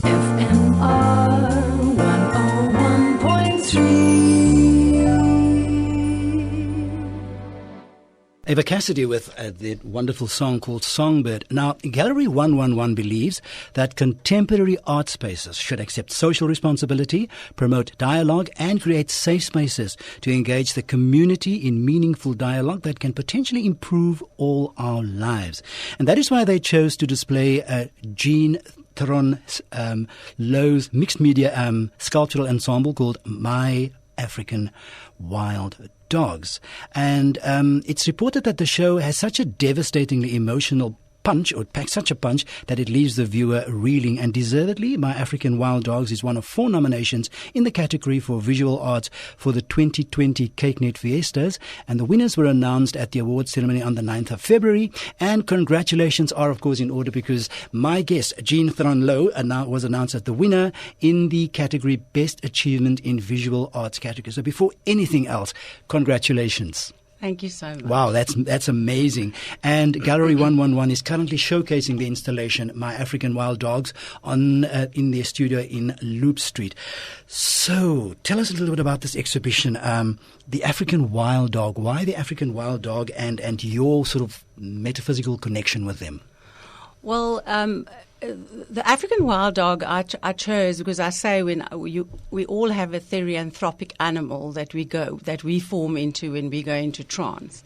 FMR 101.3. Ava Cassidy with the wonderful song called Songbird. Now, Gallery 111 believes that contemporary art spaces should accept social responsibility, promote dialogue, and create safe spaces to engage the community in meaningful dialogue that can potentially improve all our lives. And that is why they chose to display Jean Theron Lowe's mixed media sculptural ensemble called My African Wild Dogs. And it's reported that the show has such a devastatingly emotional punch, or packs such a punch, that it leaves the viewer reeling. And deservedly, My African Wild Dogs is one of 4 nominations in the category for visual arts for the 2020 kykNET Fiestas. And the winners were announced at the awards ceremony on the 9th of February. And congratulations are, of course, in order because my guest, Jean Theron Lowe, was announced as the winner in the category Best Achievement in Visual Arts category. So before anything else, congratulations. Thank you so much. Wow, that's amazing. And Gallery 111 is currently showcasing the installation My African Wild Dogs in their studio in Loop Street. So tell us a little bit about this exhibition, the African Wild Dog. Why the African Wild Dog and your sort of metaphysical connection with them? Well, the African wild dog I chose because I say we all have a therianthropic animal that we form into when we go into trance.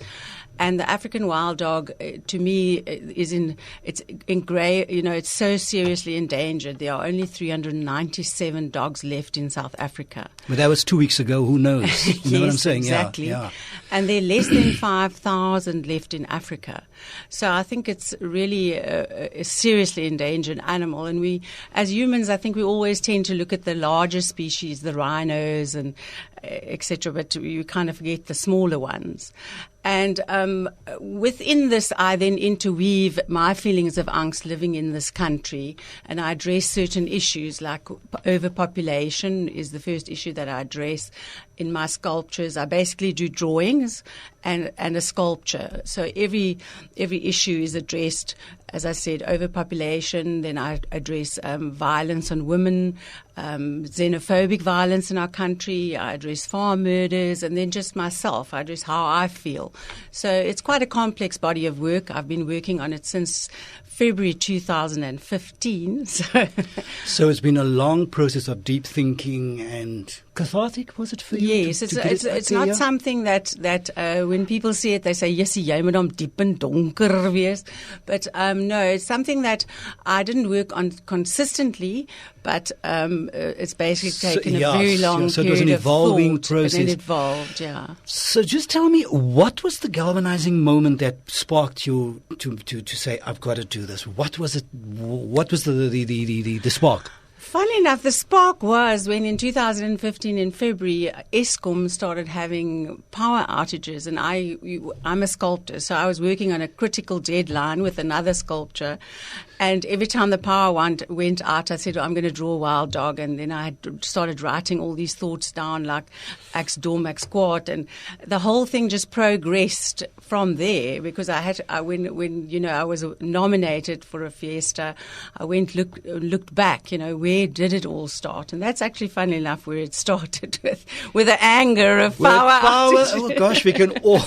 And the African wild dog, to me, it's so seriously endangered. There are only 397 dogs left in South Africa. But that was 2 weeks ago. Who knows? You Yes, know what I'm saying? Exactly. Yeah. And there are less than 5,000 left in Africa. So I think it's really a seriously endangered animal. And we, as humans, I think we always tend to look at the larger species, the rhinos and etc., but you kind of forget the smaller ones. And within this, I then interweave my feelings of angst living in this country, and I address certain issues like overpopulation is the first issue that I address in my sculptures. I basically do drawings and a sculpture. So every issue is addressed. As I said, overpopulation. Then I address violence on women, xenophobic violence in our country. I address farm murders, and then just myself. I address how I feel. So it's quite a complex body of work. I've been working on it since February 2015. So it's been a long process of deep thinking and cathartic, was it for you? Yes, it's not something that when people see it, they say, yes, jy moet hom diep en donker wees. But no, it's something that I didn't work on consistently, but it's basically taken a very long so period it was an evolving of thought, process. And then it evolved, yeah. So just tell me, what was the galvanizing moment that sparked you to say, I've got to do this? What was it? What was the spark? Funny enough, the spark was when in 2015 in February, Eskom started having power outages, and I'm a sculptor, so I was working on a critical deadline with another sculpture. And every time the power went out, I said, I'm going to draw a wild dog. And then I started writing all these thoughts down, like Ax Dom, Ax Quad. And the whole thing just progressed from there, because when I was nominated for a Fiesta, I looked back, where did it all start? And that's actually, funny enough, where it started with the anger of power outages. Oh gosh, we can all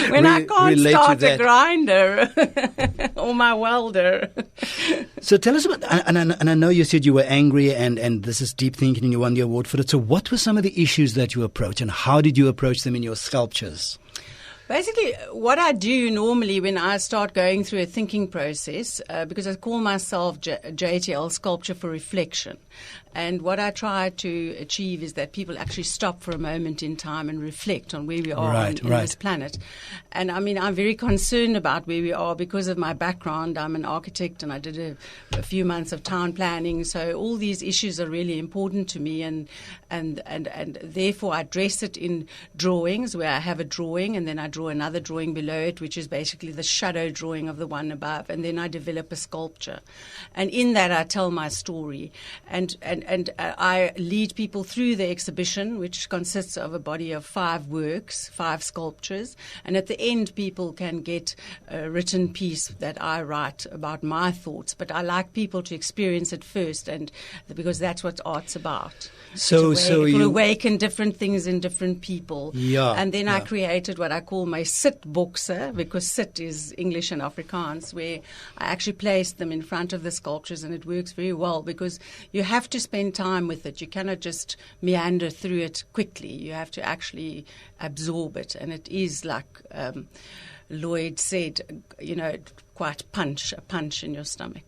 when I can't relate start to that. a grinder or my welder. So tell us about, and I know you said you were angry and this is deep thinking and you won the award for it. So what were some of the issues that you approached and how did you approach them in your sculptures? Basically, what I do normally when I start going through a thinking process, because I call myself JTL, Sculpture for Reflection. And what I try to achieve is that people actually stop for a moment in time and reflect on where we are on this planet. And I mean, I'm very concerned about where we are because of my background. I'm an architect and I did a few months of town planning. So all these issues are really important to me, and therefore I address it in drawings, where I have a drawing and then I draw another drawing below it, which is basically the shadow drawing of the one above, and then I develop a sculpture. And in that I tell my story, and I lead people through the exhibition, which consists of a body of 5 works, 5 sculptures, and at the end people can get a written piece that I write about my thoughts, but I like people to experience it first, and because that's what art's about. So you awaken different things in different people. Yeah, and then I created what I call my sit boxer, because sit is English and Afrikaans, where I actually placed them in front of the sculptures, and it works very well because you have to spend time with it. You cannot just meander through it quickly. You have to actually absorb it, and it is like Lloyd said, quite a punch in your stomach.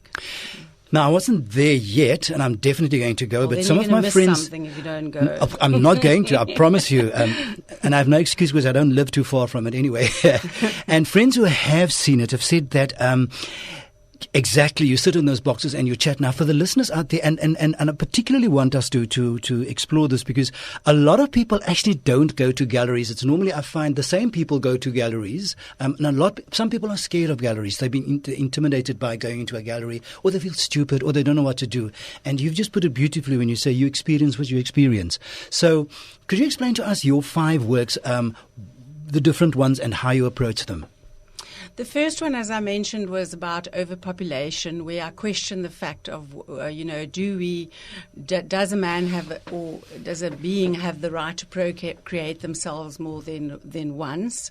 Now, I wasn't there yet, and I'm definitely going to go, but some of my miss friends... something if you don't go. I'm not going to, I promise you. And I have no excuse because I don't live too far from it anyway. And friends who have seen it have said that... exactly, you sit in those boxes and you chat. Now, for the listeners out there, and I particularly want us to explore this, because a lot of people actually don't go to galleries. It's normally, I find, the same people go to galleries. And some people are scared of galleries. They've been intimidated by going into a gallery, or they feel stupid, or they don't know what to do. And you've just put it beautifully when you say you experience what you experience. So could you explain to us your 5 works, the different ones, and how you approach them? The first one, as I mentioned, was about overpopulation, where I question the fact of, does a man have, or does a being have the right to procreate themselves more than once?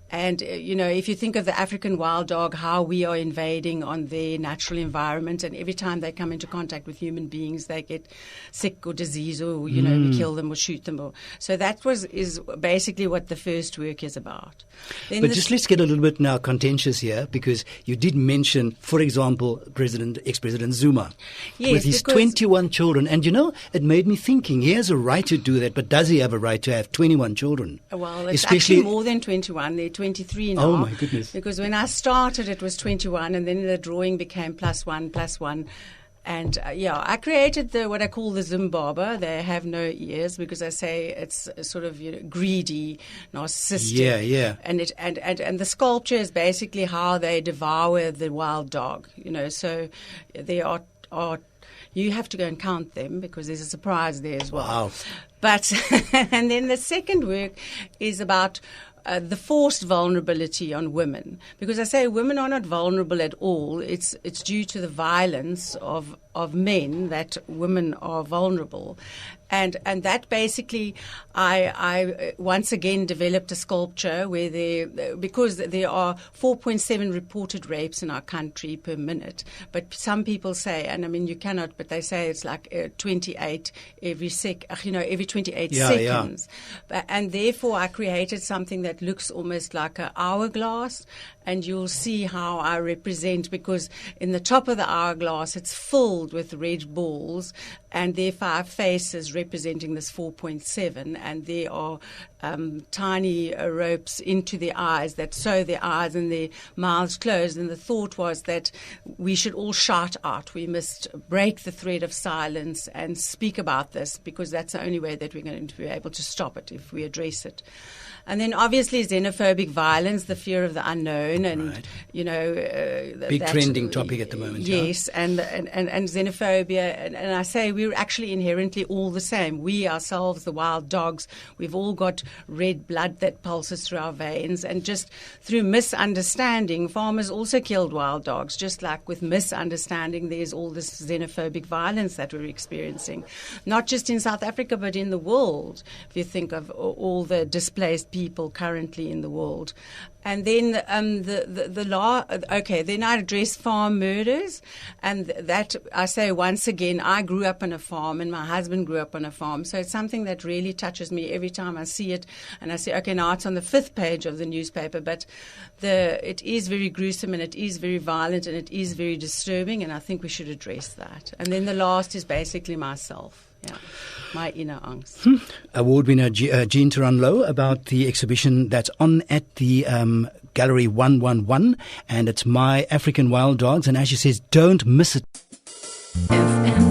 And, if you think of the African wild dog, how we are invading on their natural environment, and every time they come into contact with human beings, they get sick or disease, or, we kill them or shoot them. So that is basically what the first work is about. Then but just let's get a little bit now contentious here, because you did mention, for example, ex-President Zuma, with his 21 children. And, it made me thinking, he has a right to do that, but does he have a right to have 21 children? Well, it's actually more than 21. They're 23 now. Oh, my goodness. Because when I started, it was 21, and then the drawing became +1. And I created what I call the Zimbabwe. They have no ears, because I say it's sort of greedy, narcissistic. Yeah. And the sculpture is basically how they devour the wild dog. So they are. You have to go and count them, because there's a surprise there as well. Wow. But and then the second work is about the forced vulnerability on women, because I say women are not vulnerable at all. It's due to the violence of men that women are vulnerable. And that basically, I once again developed a sculpture where because there are 4.7 reported rapes in our country per minute, but some people say, and I mean you cannot, but they say it's like 28 every 28 seconds. Yeah. And therefore I created something that looks almost like an hourglass, and you'll see how I represent, because in the top of the hourglass it's filled with red balls, and there are 5 faces representing this 4.7, and there are tiny ropes into the eyes that sew their eyes and their mouths closed. And the thought was that we should all shout out. We must break the thread of silence and speak about this, because that's the only way that we're going to be able to stop it, if we address it. And then obviously xenophobic violence, the fear of the unknown, and right. Big trending topic at the moment. Yes, and xenophobia, and I say we're actually inherently all the same. We ourselves, the wild dogs, we've all got red blood that pulses through our veins, and just through misunderstanding, farmers also killed wild dogs. Just like with misunderstanding, there's all this xenophobic violence that we're experiencing, not just in South Africa but in the world. If you think of all the displaced people currently in the world. And then then I address farm murders, and that I say once again, I grew up on a farm and my husband grew up on a farm, so it's something that really touches me every time I see it. And I say, okay, now it's on the 5th page of the newspaper, but it is very gruesome and it is very violent and it is very disturbing, and I think we should address that. And then the last is basically myself. Yeah, my inner angst. Award winner Jean Taranlo about the exhibition that's on at the Gallery 111, and it's My African Wild Dogs, and as she says, don't miss it. FM